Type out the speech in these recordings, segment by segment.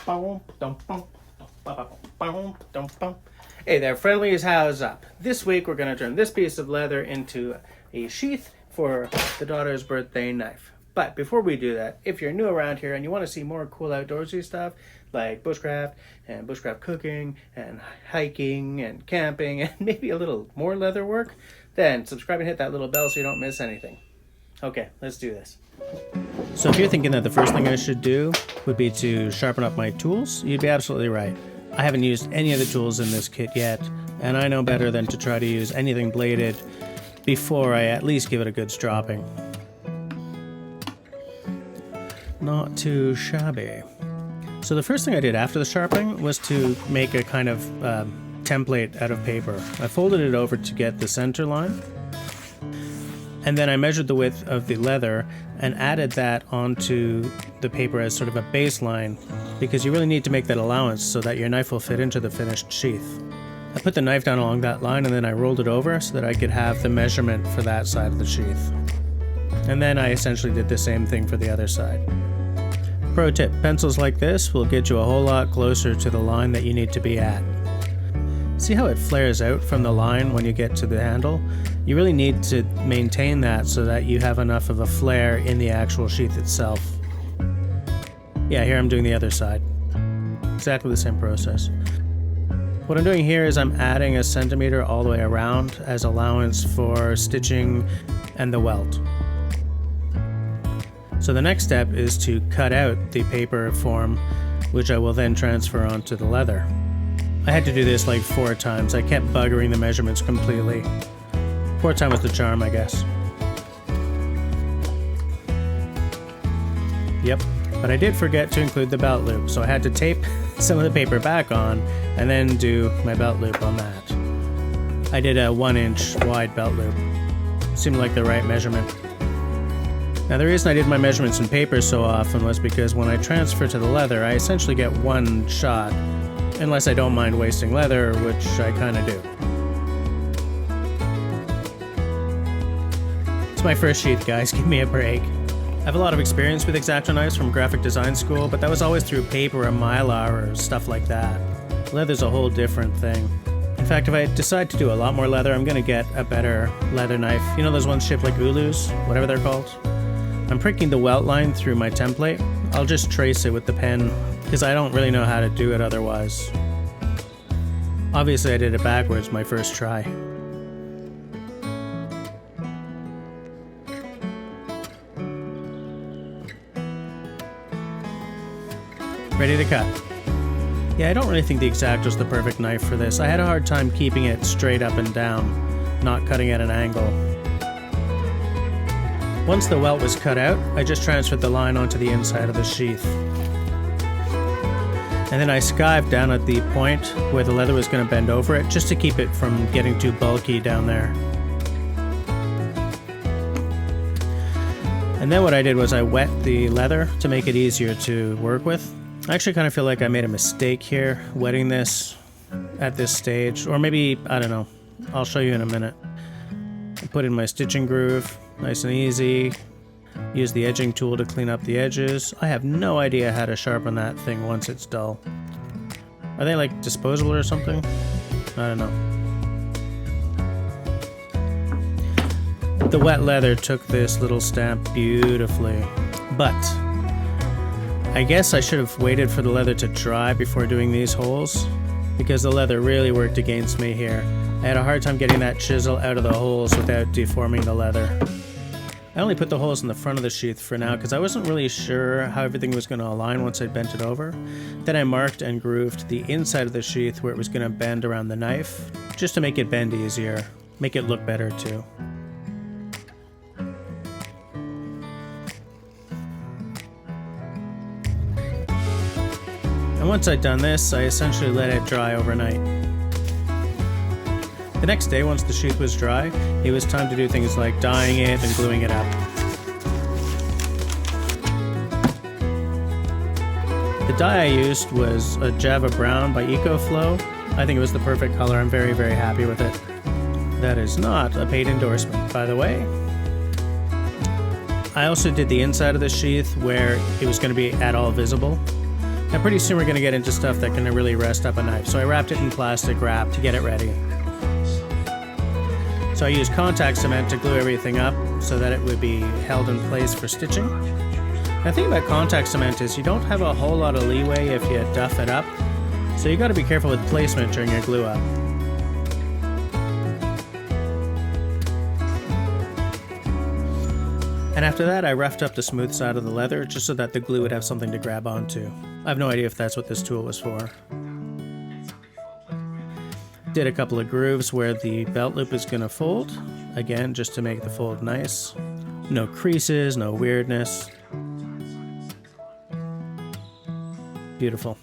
Hey there, friendlies, how's up? This week we're going to turn this piece of leather into a sheath for the daughter's birthday knife. But before we do that, if you're new around here and you want to see more cool outdoorsy stuff like bushcraft and bushcraft cooking and hiking and camping and maybe a little more leather work, then subscribe and hit that little bell so you don't miss anything. Okay, let's do this. So if you're thinking that the first thing I should do would be to sharpen up my tools, you'd be absolutely right. I haven't used any of the tools in this kit yet, and I know better than to try to use anything bladed before I at least give it a good stropping. Not too shabby. So the first thing I did after the sharpening was to make a kind of template out of paper. I folded it over to get the center line, and then I measured the width of the leather and added that onto the paper as sort of a baseline, because you really need to make that allowance so that your knife will fit into the finished sheath. I put the knife down along that line and then I rolled it over so that I could have the measurement for that side of the sheath. And then I essentially did the same thing for the other side. Pro tip, pencils like this will get you a whole lot closer to the line that you need to be at. See how it flares out from the line when you get to the handle? You really need to maintain that so that you have enough of a flare in the actual sheath itself. Yeah, here I'm doing the other side. Exactly the same process. What I'm doing here is I'm adding a centimeter all the way around as allowance for stitching and the welt. So the next step is to cut out the paper form, which I will then transfer onto the leather. I had to do this like 4 times. I kept buggering the measurements completely. 4th time was the charm, I guess. Yep, but I did forget to include the belt loop, so I had to tape some of the paper back on and then do my belt loop on that. I did a 1-inch wide belt loop. Seemed like the right measurement. Now the reason I did my measurements in paper so often was because when I transfer to the leather, I essentially get one shot, unless I don't mind wasting leather, which I kinda do. It's my first sheath, guys, give me a break. I have a lot of experience with X-Acto knives from graphic design school, but that was always through paper or mylar or stuff like that. Leather's a whole different thing. In fact, if I decide to do a lot more leather, I'm gonna get a better leather knife. You know those ones shaped like ulus? Whatever they're called? I'm pricking the welt line through my template. I'll just trace it with the pen, because I don't really know how to do it otherwise. Obviously I did it backwards my first try. Ready to cut. Yeah, I don't really think the X-Acto's the perfect knife for this. I had a hard time keeping it straight up and down, not cutting at an angle. Once the welt was cut out, I just transferred the line onto the inside of the sheath. And then I skived down at the point where the leather was going to bend over it, just to keep it from getting too bulky down there. And then what I did was I wet the leather to make it easier to work with. I actually kind of feel like I made a mistake here, wetting this at this stage. Or maybe, I don't know, I'll show you in a minute. I put in my stitching groove, nice and easy. Use the edging tool to clean up the edges. I have no idea how to sharpen that thing once it's dull. Are they like disposable or something? I don't know. The wet leather took this little stamp beautifully, but I guess I should have waited for the leather to dry before doing these holes, because the leather really worked against me here. I had a hard time getting that chisel out of the holes without deforming the leather. I only put the holes in the front of the sheath for now because I wasn't really sure how everything was going to align once I bent it over. Then I marked and grooved the inside of the sheath where it was going to bend around the knife, just to make it bend easier, make it look better too. And once I'd done this, I essentially let it dry overnight. The next day, once the sheath was dry, it was time to do things like dyeing it and gluing it up. The dye I used was a Java Brown by EcoFlow. I think it was the perfect color. I'm very, very happy with it. That is not a paid endorsement, by the way. I also did the inside of the sheath where it was going to be at all visible. And pretty soon we're going to get into stuff that can really rest up a knife. So I wrapped it in plastic wrap to get it ready. So I used contact cement to glue everything up so that it would be held in place for stitching. The thing about contact cement is you don't have a whole lot of leeway if you duff it up. So you got to be careful with placement during your glue up. And after that, I roughed up the smooth side of the leather just so that the glue would have something to grab onto. I have no idea if that's what this tool was for. Did a couple of grooves where the belt loop is going to fold. Again, just to make the fold nice. No creases, no weirdness. Beautiful.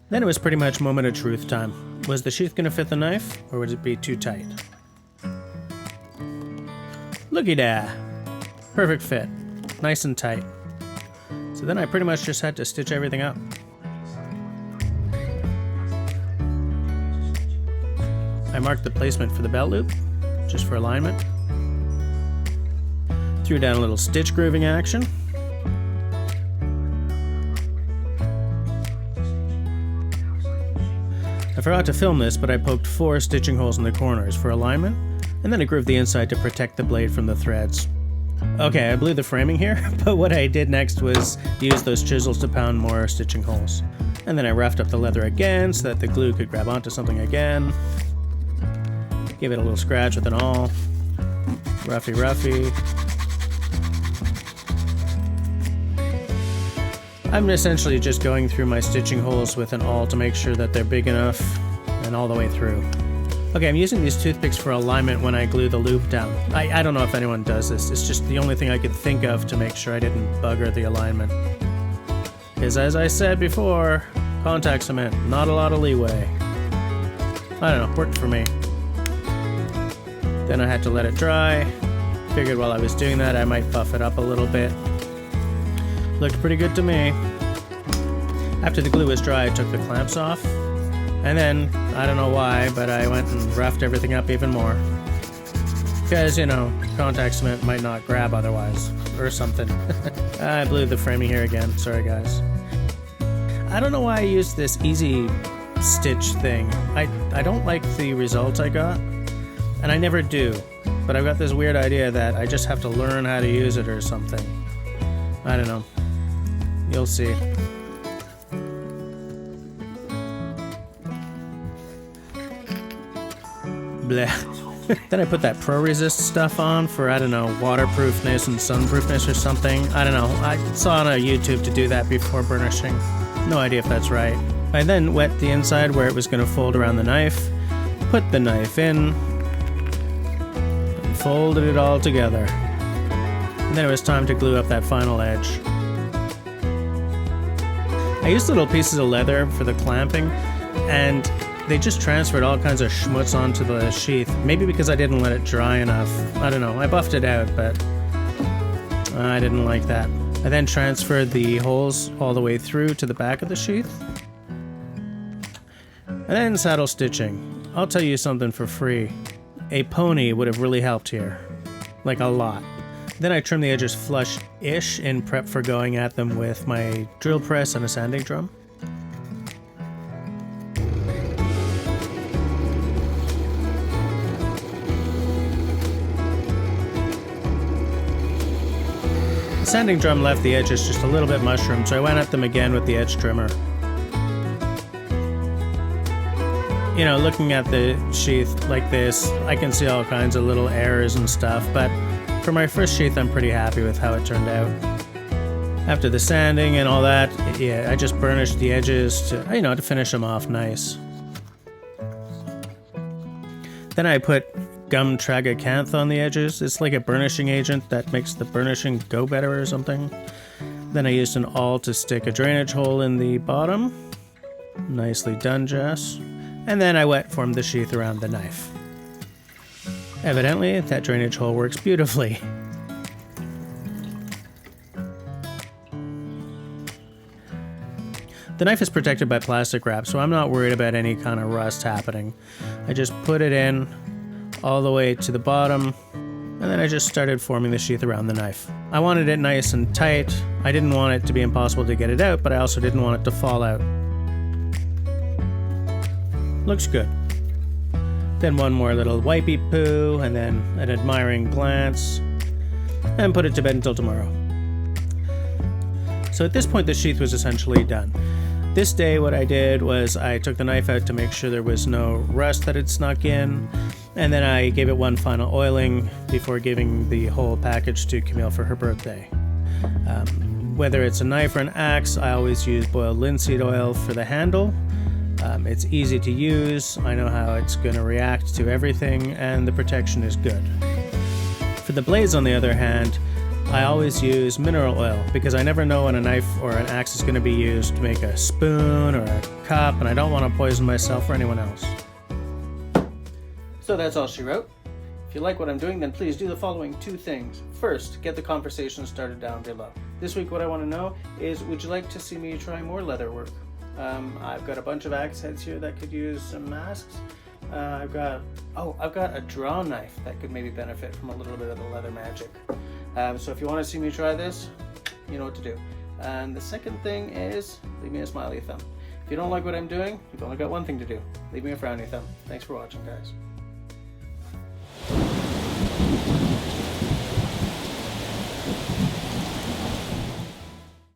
Then it was pretty much moment of truth time. Was the sheath going to fit the knife, or would it be too tight? Looky there. Perfect fit. Nice and tight. So then I pretty much just had to stitch everything up. I marked the placement for the belt loop, just for alignment. Threw down a little stitch grooving action. I forgot to film this, but I poked 4 stitching holes in the corners for alignment, and then I grooved the inside to protect the blade from the threads. Okay, I blew the framing here, but what I did next was use those chisels to pound more stitching holes. And then I roughed up the leather again so that the glue could grab onto something again. Give it a little scratch with an awl. Roughy roughy. I'm essentially just going through my stitching holes with an awl to make sure that they're big enough and all the way through. Okay, I'm using these toothpicks for alignment when I glue the loop down. I don't know if anyone does this. It's just the only thing I could think of to make sure I didn't bugger the alignment. Because as I said before, contact cement, not a lot of leeway. I don't know, worked for me. Then I had to let it dry. Figured while I was doing that I might buff it up a little bit. Looked pretty good to me. After the glue was dry, I took the clamps off. And then, I don't know why, but I went and roughed everything up even more. Because, you know, contact cement might not grab otherwise. Or something. I blew the framing here again. Sorry, guys. I don't know why I used this easy stitch thing. I don't like the results I got. And I never do. But I've got this weird idea that I just have to learn how to use it or something. I don't know. You'll see. Blech. Then I put that Pro Resist stuff on for, I don't know, waterproofness and sunproofness or something. I don't know. I saw on a YouTube to do that before burnishing. No idea if that's right. I then wet the inside where it was going to fold around the knife, put the knife in, and folded it all together. And then it was time to glue up that final edge. I used little pieces of leather for the clamping, and they just transferred all kinds of schmutz onto the sheath. Maybe because I didn't let it dry enough. I don't know. I buffed it out, but I didn't like that. I then transferred the holes all the way through to the back of the sheath. And then saddle stitching. I'll tell you something for free. A pony would have really helped here. Like a lot. Then I trimmed the edges flush-ish in prep for going at them with my drill press and a sanding drum. The sanding drum left the edges just a little bit mushroomed, so I went at them again with the edge trimmer. You know, looking at the sheath like this, I can see all kinds of little errors and stuff, but for my first sheath, I'm pretty happy with how it turned out. After the sanding and all that, yeah, I just burnished the edges to, you know, to finish them off nice. Then I put gum tragacanth on the edges. It's like a burnishing agent that makes the burnishing go better or something. Then I used an awl to stick a drainage hole in the bottom. Nicely done, Jess. And then I wet formed the sheath around the knife. Evidently, that drainage hole works beautifully. The knife is protected by plastic wrap, so I'm not worried about any kind of rust happening. I just put it in all the way to the bottom, and And then I just started forming the sheath around the knife. I wanted it nice and tight. I didn't want it to be impossible to get it out, but I also didn't want it to fall out. Looks good. Then one more little wipey poo, and then an admiring glance, and put it to bed until tomorrow. So at this point, the sheath was essentially done. This day, what I did was I took the knife out to make sure there was no rust that had snuck in, and then I gave it one final oiling before giving the whole package to Camille for her birthday. Whether it's a knife or an axe, I always use boiled linseed oil for the handle. It's easy to use, I know how it's going to react to everything, and the protection is good. For the blades, on the other hand, I always use mineral oil because I never know when a knife or an axe is going to be used to make a spoon or a cup, and I don't want to poison myself or anyone else. So that's all she wrote. If you like what I'm doing, then please do the following 2 things. First, get the conversation started down below. This week what I want to know is, would you like to see me try more leather work? I've got a bunch of axe heads here that could use some masks. I've got a draw knife that could maybe benefit from a little bit of the leather magic. So if you want to see me try this, you know what to do. And the second thing is, leave me a smiley thumb. If you don't like what I'm doing, you've only got one thing to do. Leave me a frowny thumb. Thanks for watching, guys.